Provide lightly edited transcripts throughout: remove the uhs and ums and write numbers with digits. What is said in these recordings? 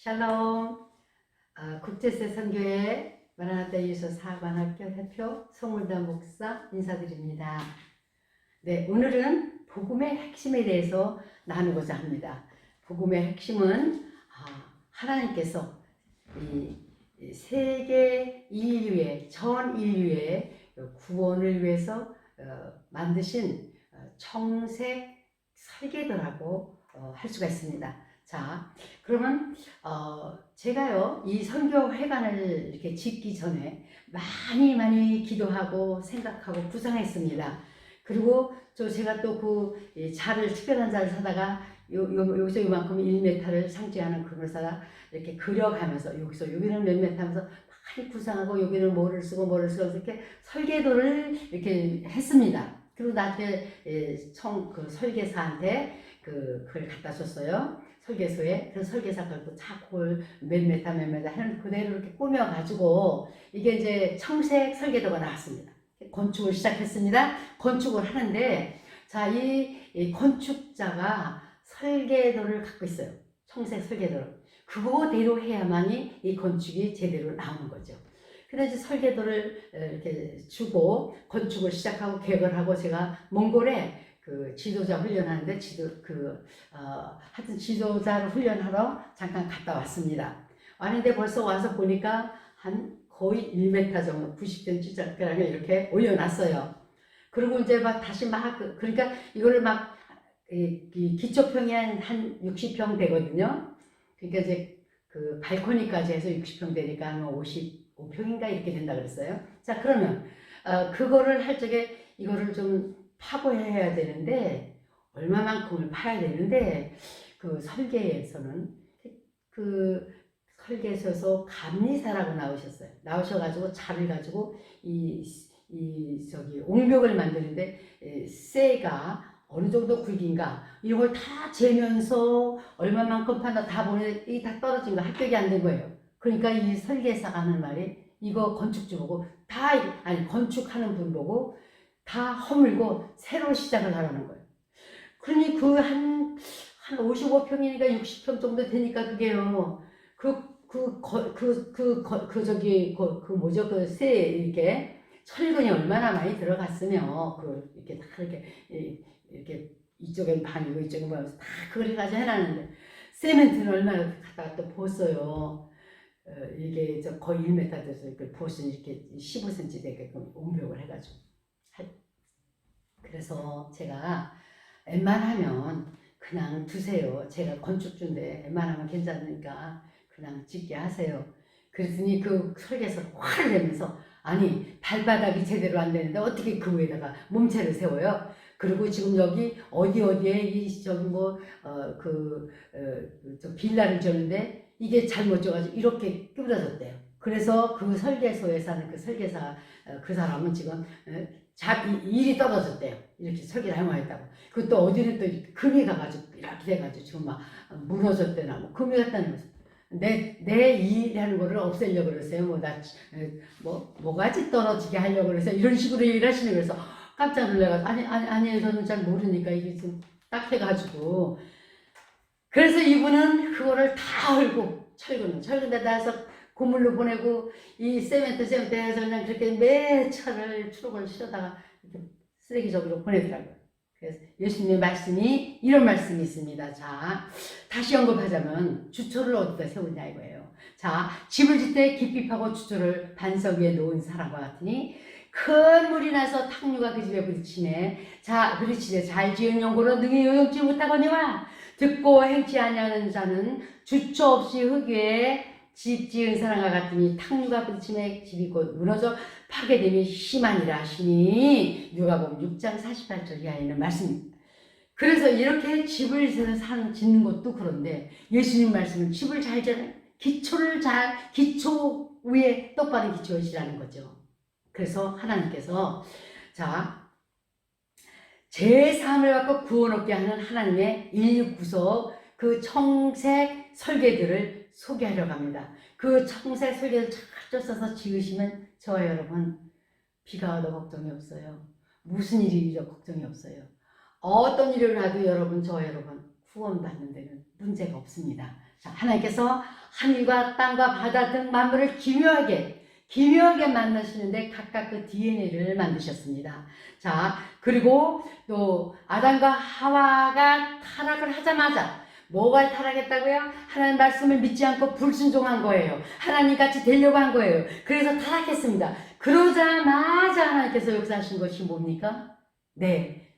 샬롬. 국제세선교회 마라나타 예수 사관학교 대표 송물다 목사 인사드립니다. 네, 오늘은 복음의 핵심에 대해서 나누고자 합니다. 복음의 핵심은 하나님께서 이 세계 인류의 전 인류의 구원을 위해서 만드신 청색 설계도라고 할 수가 있습니다. 자, 그러면 제가요 이 선교회관을 이렇게 짓기 전에 많이 기도하고 생각하고 구상했습니다. 그리고 제가 또 그 자를 특별한 자를 사다가 여기서 이만큼 1m를 상징하는 그걸 사다 이렇게 그려가면서 여기서 여기는 몇 m 하면서 많이 구상하고 여기는 뭐를 쓰고 이렇게 설계도를 이렇게 했습니다. 그리고 나한테 그 설계사한테 그걸 갖다 줬어요. 설계소에. 그래서 설계사가 또 그걸 몇 m 해는 그대로 이렇게 꾸며가지고 이게 이제 청색 설계도가 나왔습니다. 건축을 시작했습니다. 건축을 하는데, 자, 이 건축자가 설계도를 갖고 있어요. 청색 설계도를. 그거대로 해야만이 이 건축이 제대로 나오는 거죠. 근데 이제 설계도를 이렇게 주고 건축을 시작하고 계획을 하고 제가 몽골에 그 지도자 훈련하는데 하여튼 지도자를 훈련하러 잠깐 갔다 왔습니다. 왔는데 벌써 와서 보니까 한 거의 1m 정도 90cm 이렇게 올려놨어요. 그리고 이제 다시 그러니까 이거를 기초평이 한 60평 되거든요. 그러니까 이제 그 발코니까지 해서 60평 되니까 한 55평인가 이렇게 된다 그랬어요. 자, 그러면 그거를 할 적에 이거를 좀 파고해야 되는데 얼마만큼을 파야 되는데 그 설계에서는 그 설계소에서 감리사라고 나오셔가지고 자를 가지고 옹벽을 만드는데 쇠가 어느 정도 굵기인가 이런 걸 다 재면서 얼마만큼 판다 다 보니 이게 다 떨어진 거 합격이 안 된 거예요. 그러니까 이 설계사가 하는 말이 이거 건축주 보고 건축하는 분 보고 다 허물고 새로 시작을 하라는 거예요. 그러니 한 55평이니까 60평 정도 되니까 그게요. 쇠 이렇게 철근이 얼마나 많이 들어갔으면 이렇게 다 이렇게 이쪽엔 반이고 이쪽엔 반이고 다 그걸 해가지고 해놨는데 세멘트는 얼마나 갖다가 또 부었어요. 이게 거의 1m 돼서 이렇게 부었으니 이렇게 15cm 되게끔 옹벽을 해가지고. 그래서 제가 웬만하면 그냥 두세요. 제가 건축주인데 웬만하면 괜찮으니까 그냥 짓게 하세요. 그랬더니 그 설계사가 화를 내면서 아니 발바닥이 제대로 안 되는데 어떻게 그 위에다가 몸체를 세워요? 그리고 지금 여기 어디에 빌라를 지었는데 이게 잘못 져가지고 이렇게 끼부러졌대요. 그래서 그 설계소에 사는 그 설계사 그 사람은 지금 일이 떨어졌대요. 이렇게 설계를 잘못했다고. 그것도 어디는 또 금이 가가지고 이렇게 돼가지고 지금 막 무너졌대나 금이 갔다는 거죠. 내 일하는 거를 없애려고 그러세요. 뭐가지 떨어지게 하려고 그래서 이런 식으로 얘기를 하시는 거예요. 그래서 깜짝 놀라가지고 아니에요. 저는 잘 모르니까 이게 좀 딱해가지고. 그래서 이분은 그거를 다 헐고 철근데다 해서 고물로 보내고 이 세멘트 해서 그냥 그렇게 매 차를 트럭을 실어다가 이렇게 쓰레기 저기로 보내더라고요. 그래서 예수님의 말씀이 이런 말씀이 있습니다. 자, 다시 언급하자면 주초를 어디다 세우냐 이거예요. 자, 집을 짓되 깊이 파고 주초를 반석 위에 놓은 사람과 같으니 큰 물이 나서 탕류가 그 집에 부딪히네. 자, 부딪히되 잘 지은 용고로 능히 요용치 못하거니와 듣고 행치 아니하는 자는 주초 없이 흙 위에 집 지은 사람과 같으니 탕류가 부딪히매 집이 곧 무너져 파괴됨이 심하니라 하시니 누가복음 6장 48절 이하에 있는 말씀입니다. 그래서 이렇게 집을 짓는 것도 그런데 예수님 말씀은 집을 잘 짓는 기초 위에 똑바른 기초이시라는 거죠. 그래서 하나님께서 제3을 갖고 구원 얻게 하는 하나님의 인류 구속 그 청색 설계들을 소개하려고 합니다. 그 청색 설계를 잘 써서 지으시면 저와 여러분 비가 와도 걱정이 없어요. 무슨 일이 일어도 걱정이 없어요. 어떤 일을 하도 저와 여러분 구원받는 데는 문제가 없습니다. 자, 하나님께서 하늘과 땅과 바다 등 만물을 기묘하게 만드시는데 각각 그 DNA를 만드셨습니다. 자, 그리고 또 아담과 하와가 타락을 하자마자 뭐가 타락했다고요? 하나님 말씀을 믿지 않고 불순종한 거예요. 하나님 같이 되려고 한 거예요. 그래서 타락했습니다. 그러자마자 하나님께서 역사하신 것이 뭡니까? 네,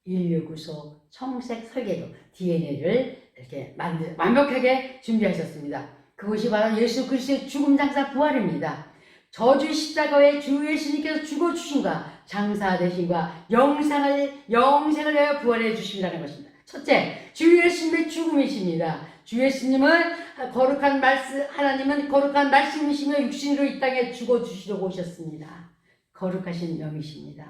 인류 구속 청색 설계도 DNA를 이렇게 완벽하게 준비하셨습니다. 그것이 바로 예수 그리스도의 죽음 장사 부활입니다. 저주 십자가에 주 예수님께서 죽어주신과 장사되신과 영생을 위하여 부활해 주심이라는 것입니다. 첫째, 주 예수님의 죽음이십니다. 주 예수님은 거룩한 말씀, 하나님은 거룩한 말씀이시며 육신으로 이 땅에 죽어주시려고 오셨습니다. 거룩하신 영이십니다.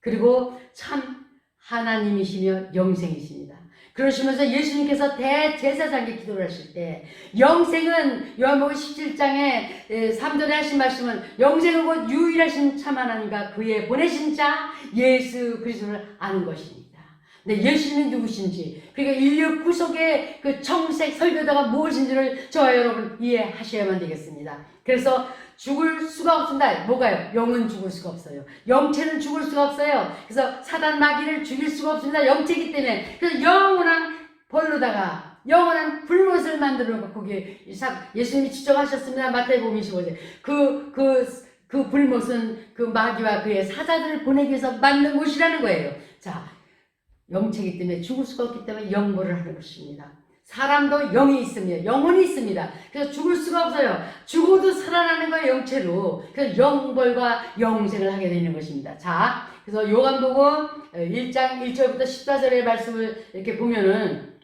그리고 참 하나님이시며 영생이십니다. 그러시면서 예수님께서 대제사장께 기도를 하실 때 영생은 요한복음 17장에 3절에 하신 말씀은 영생은 곧 유일하신 참 하나님과 그의 보내신 자 예수 그리스도를 아는 것입니다. 네, 예수님은 누구신지, 그러니까 인류 구속의 그 청색 설교다가 무엇인지를 저와 여러분 이해하셔야만 되겠습니다. 그래서 죽을 수가 없습니다. 뭐가요? 영은 죽을 수가 없어요. 영체는 죽을 수가 없어요. 그래서 사단 마귀를 죽일 수가 없습니다. 영체이기 때문에. 그래서 영원한 벌로다가 영원한 불못을 만들어 놓고 거기에 예수님이 지적하셨습니다. 마태복음 25절. 그 불못은 그 마귀와 그의 사자들을 보내기 위해서 만든 곳이라는 거예요. 자, 영체이기 때문에 죽을 수가 없기 때문에 영벌을 하는 것입니다. 사람도 영이 있습니다. 영혼이 있습니다. 그래서 죽을 수가 없어요. 죽어도 살아나는 거예요, 영체로. 그래서 영벌과 영생을 하게 되는 것입니다. 자, 그래서 요한복음 1장 1절부터 14절의 말씀을 이렇게 보면은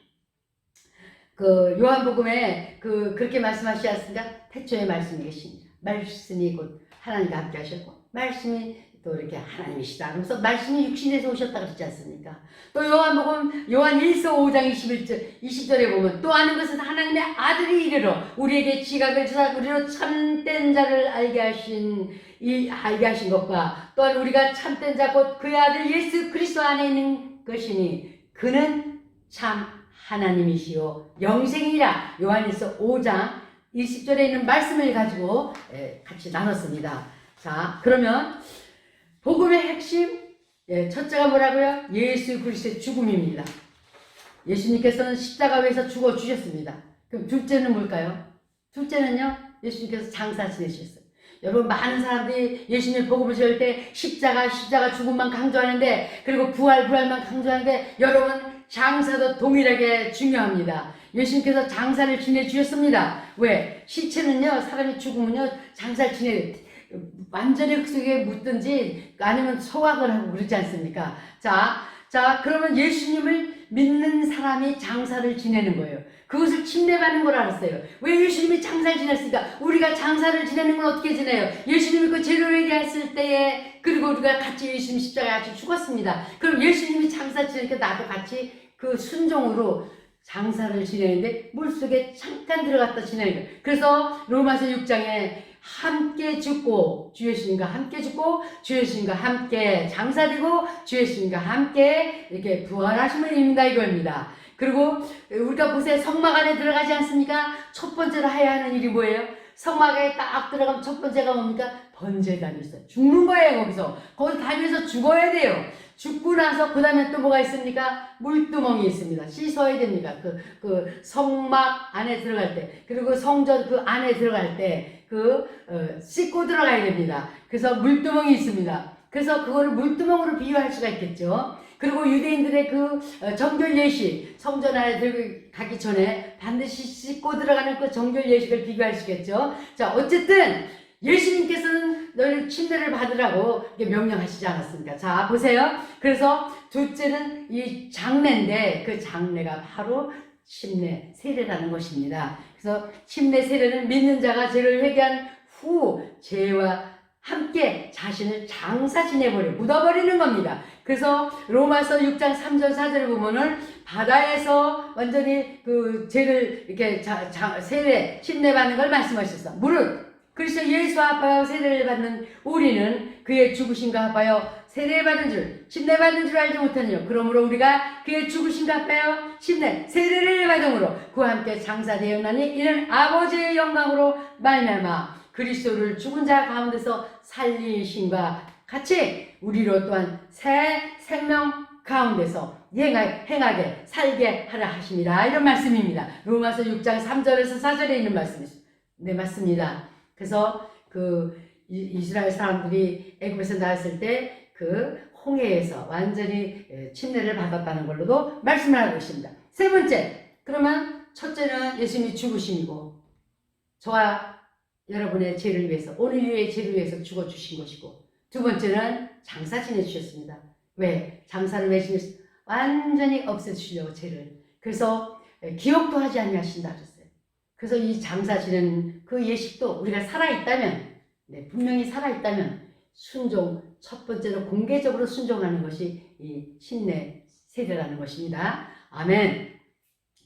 그 요한복음에 그렇게 말씀하시지 않습니까? 태초에 말씀이 계십니다. 말씀이 곧 하나님과 함께 하셨고 말씀이 또 이렇게 하나님이시다. 그래서 말씀이 육신에서 오셨다 그러지 않습니까? 또 요한복음 요한 1서 5장 20절에 보면 또 아는 것은 하나님의 아들이 이르러 우리에게 지각을 주사 우리로 참된 자를 알게 하신 것과 또한 우리가 참된 자 곧 그의 아들 예수 그리스도 안에 있는 것이니 그는 참 하나님이시요 영생이라. 요한 1서 5장 20절에 있는 말씀을 가지고 같이 나눴습니다. 자, 그러면 복음의 핵심, 첫째가 뭐라고요? 예수 그리스도의 죽음입니다. 예수님께서는 십자가 위에서 죽어 주셨습니다. 그럼 둘째는 뭘까요? 둘째는요, 예수님께서 장사 지내셨어요. 여러분, 많은 사람들이 예수님의 복음을 전할 때 십자가 죽음만 강조하는데, 그리고 부활만 강조하는데, 여러분, 장사도 동일하게 중요합니다. 예수님께서 장사를 지내주셨습니다. 왜? 시체는요, 사람이 죽으면요, 장사를 완전히 흙 속에 묻든지 아니면 소각을 하고 그러지 않습니까? 자, 그러면 예수님을 믿는 사람이 장사를 지내는 거예요. 그것을 침례받는 걸 알았어요. 왜 예수님이 장사를 지냈습니까? 우리가 장사를 지내는 건 어떻게 지내요? 예수님이 그 죄를 회개했을 때에, 그리고 우리가 같이 예수님 십자가에 같이 죽었습니다. 그럼 예수님이 장사 지내니까 나도 같이 그 순종으로 장사를 지내는데 물속에 잠깐 들어갔다 지내는 거예요. 그래서 로마서 6장에 함께 죽고 주 예수님과 함께 죽고 주 예수님과 함께 장사되고 주 예수님과 함께 이렇게 부활하심을 입는다 이겁니다. 그리고 우리가 보세요. 성막 안에 들어가지 않습니까? 첫 번째로 해야 하는 일이 뭐예요? 성막에 딱 들어가면 첫 번째가 뭡니까? 번제단이 있어요. 죽는 거예요. 거기서 다니면서 죽어야 돼요. 죽고 나서 그 다음에 또 뭐가 있습니까? 물두멍이 있습니다. 씻어야 됩니다. 그 성막 안에 들어갈 때, 그리고 성전 그 안에 들어갈 때 씻고 들어가야 됩니다. 그래서 물두멍이 있습니다. 그래서 그거를 물두멍으로 비유할 수가 있겠죠. 그리고 유대인들의 정결 예식, 성전 안에 들어가기 전에 반드시 씻고 들어가는 그 정결 예식을 비교할 수 있겠죠. 자, 어쨌든 예수님께서는 너희는 침례를 받으라고 명령하시지 않았습니까? 자, 보세요. 그래서 둘째는 이 장례인데 그 장례가 바로 침례, 세례라는 것입니다. 그래서 침례, 세례는 믿는 자가 죄를 회개한 후 죄와 함께 자신을 장사 지내버려 묻어버리는 겁니다. 그래서 로마서 6장 3절 4절을 보면은 바다에서 완전히 그 죄를 이렇게 세례, 침례 받는 걸 말씀하셨어. 무릇 그리스도 예수 합하여 세례를 받는 우리는 그의 죽으심과 합하여 세례받은 줄 침례받은 줄 알지 못하느냐. 그러므로 우리가 그의 죽으신 값하여 침례 세례를 받음으로 그와 함께 장사되었나니 이는 아버지의 영광으로 말미암아 그리스도를 죽은 자 가운데서 살리신과 같이 우리로 또한 새 생명 가운데서 행하게 살게 하라 하십니다. 이런 말씀입니다. 로마서 6장 3절에서 4절에 있는 말씀이죠. 네, 맞습니다. 그래서 이스라엘 사람들이 애굽에서 나왔을 때 그 홍해에서 완전히 침례를 받았다는 걸로도 말씀을 하고 있습니다. 세 번째, 그러면 첫째는 예수님이 죽으심이고 저와 여러분의 죄를 위해서, 오늘 유의 죄를 위해서 죽어주신 것이고, 두 번째는 장사 지내주셨습니다. 왜? 장사를 왜 지내셨어요? 완전히 없애주시려고 죄를. 그래서 기억도 하지 아니하신다 하셨어요. 그래서 이 장사 지내는 그 예식도 우리가 살아있다면, 네, 분명히 살아있다면 순종, 첫 번째로 공개적으로 순종하는 것이 이 침례 세례라는 것입니다. 아멘.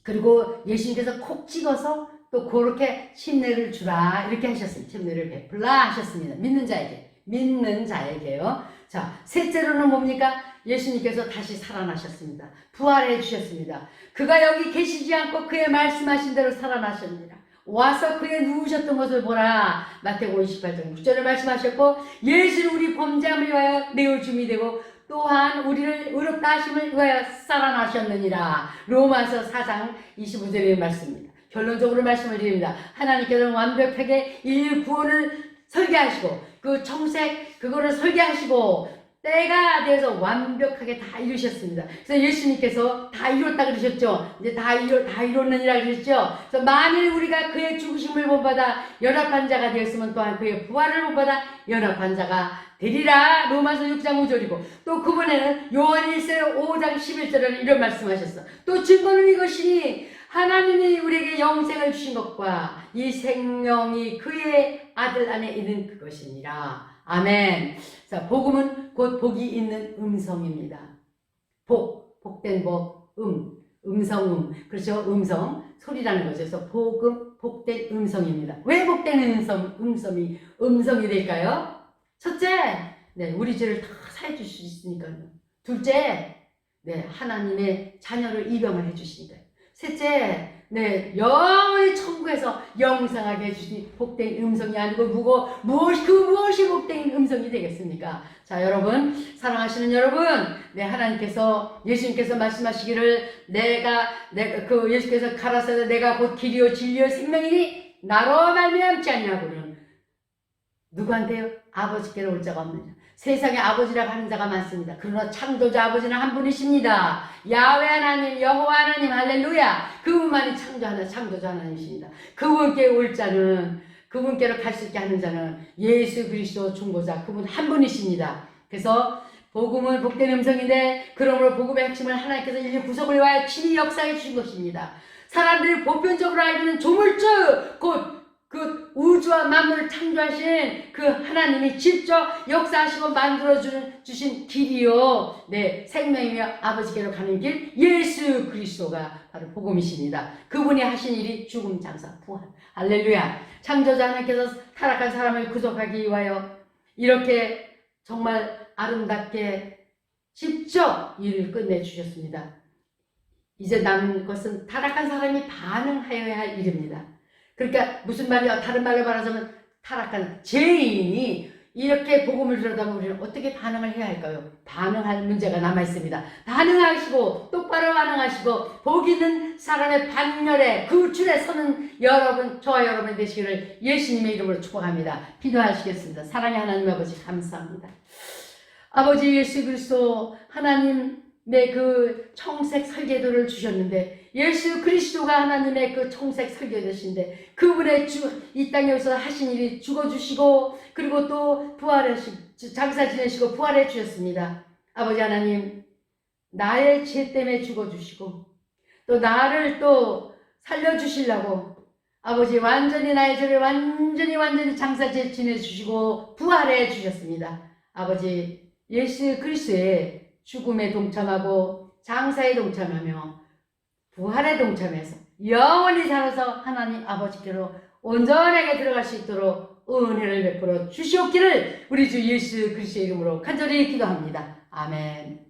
그리고 예수님께서 콕 찍어서 또 그렇게 침례를 주라 이렇게 하셨습니다. 침례를 베풀라 하셨습니다. 믿는 자에게요. 자, 셋째로는 뭡니까? 예수님께서 다시 살아나셨습니다. 부활해 주셨습니다. 그가 여기 계시지 않고 그의 말씀하신 대로 살아나셨습니다. 와서 그의 누우셨던 것을 보라. 마태복음 28장 6절을 말씀하셨고, 예수는 우리 범죄함을 위하여 내어줌이 되고 또한 우리를 의롭다 하심을 위하여 살아나셨느니라. 로마서 4장 25절의 말씀입니다. 결론적으로 말씀을 드립니다. 하나님께서는 완벽하게 인류 구원을 설계하시고 그 청색 그거를 설계하시고 때가 돼서 완벽하게 다 이루셨습니다. 그래서 예수님께서 다 이뤘다 그러셨죠. 이제 다 이뤘느니라 그러셨죠. 그래서 만일 우리가 그의 죽으심을 본받아 연합한 자가 되었으면 또한 그의 부활을 본받아 연합한 자가 되리라. 로마서 6장 5절이고 또 그번에는 요한 1서 5장 11절에는 이런 말씀하셨어. 또 증거는 이것이니 하나님이 우리에게 영생을 주신 것과 이 생명이 그의 아들 안에 있는 그것이니라. 아멘. 자, 복음은 곧 복이 있는 음성입니다. 복된 복, 음성. 그렇죠? 음성, 소리라는 거죠. 그래서 복음, 복된 음성입니다. 왜 복된 음성이 될까요? 첫째, 네, 우리 죄를 다 사해 주실 수 있으니까요. 둘째, 네, 하나님의 자녀를 입양을 해 주시니까요. 셋째, 네, 영원히 천국에서 영생하게 해주신 복된 음성이 아니고 무엇이 복된 음성이 되겠습니까? 자, 여러분, 사랑하시는 여러분, 네, 하나님께서, 예수님께서 말씀하시기를 예수께서 가라사대 내가 곧 길이요 진리요 생명이니 나로 말미암지 아니하고는 누구한테요? 아버지께로 올 자가 없느냐. 세상에 아버지라고 하는 자가 많습니다. 그러나 창조자 아버지는 한 분이십니다. 야훼 하나님, 여호와 하나님, 할렐루야. 그분만이 창조자 하나님이십니다. 그분께 올 자는, 그분께로 갈 수 있게 하는 자는 예수 그리스도 중보자, 그분 한 분이십니다. 그래서 복음은 복된 음성인데, 그러므로 복음의 핵심을 하나님께서 인류 구속을 위하여 친히 역사해 주신 것입니다. 사람들이 보편적으로 알고는 조물주, 곧 그 우주와 만물을 창조하신 그 하나님이 직접 역사하시고 만들어주신 길이요. 네, 생명이며 아버지께로 가는 길, 예수 그리스도가 바로 복음이십니다. 그분이 하신 일이 죽음, 장사, 부활. 할렐루야. 창조자 하나님께서 타락한 사람을 구속하기 위하여 이렇게 정말 아름답게 직접 일을 끝내주셨습니다. 이제 남은 것은 타락한 사람이 반응하여야 할 일입니다. 그러니까 무슨 말이야? 다른 말로 말하자면 타락한 죄인이 이렇게 복음을 들었다면 우리는 어떻게 반응을 해야 할까요? 반응할 문제가 남아있습니다. 반응하시고 똑바로 반응하시고 복 있는 사람의 반열에 그 줄에 서는 여러분, 저와 여러분이 되시기를 예수님의 이름으로 축복합니다. 기도하시겠습니다. 사랑의 하나님 아버지 감사합니다. 아버지 예수 그리스도 하나님의 그 청색 설계도를 주셨는데 예수 그리스도가 하나님의 그 청색 설계도신데 그분의 이 땅에서 하신 일이 죽어주시고 그리고 또 장사 지내시고 부활해 주셨습니다. 아버지 하나님, 나의 죄 때문에 죽어주시고 또 나를 또 살려주시려고 아버지 완전히 나의 죄를 완전히 장사 지내주시고 부활해 주셨습니다. 아버지 예수 그리스도의 죽음에 동참하고 장사에 동참하며 부활에 동참해서 영원히 살아서 하나님 아버지께로 온전하게 들어갈 수 있도록 은혜를 베풀어 주시옵기를 우리 주 예수 그리스도의 이름으로 간절히 기도합니다. 아멘.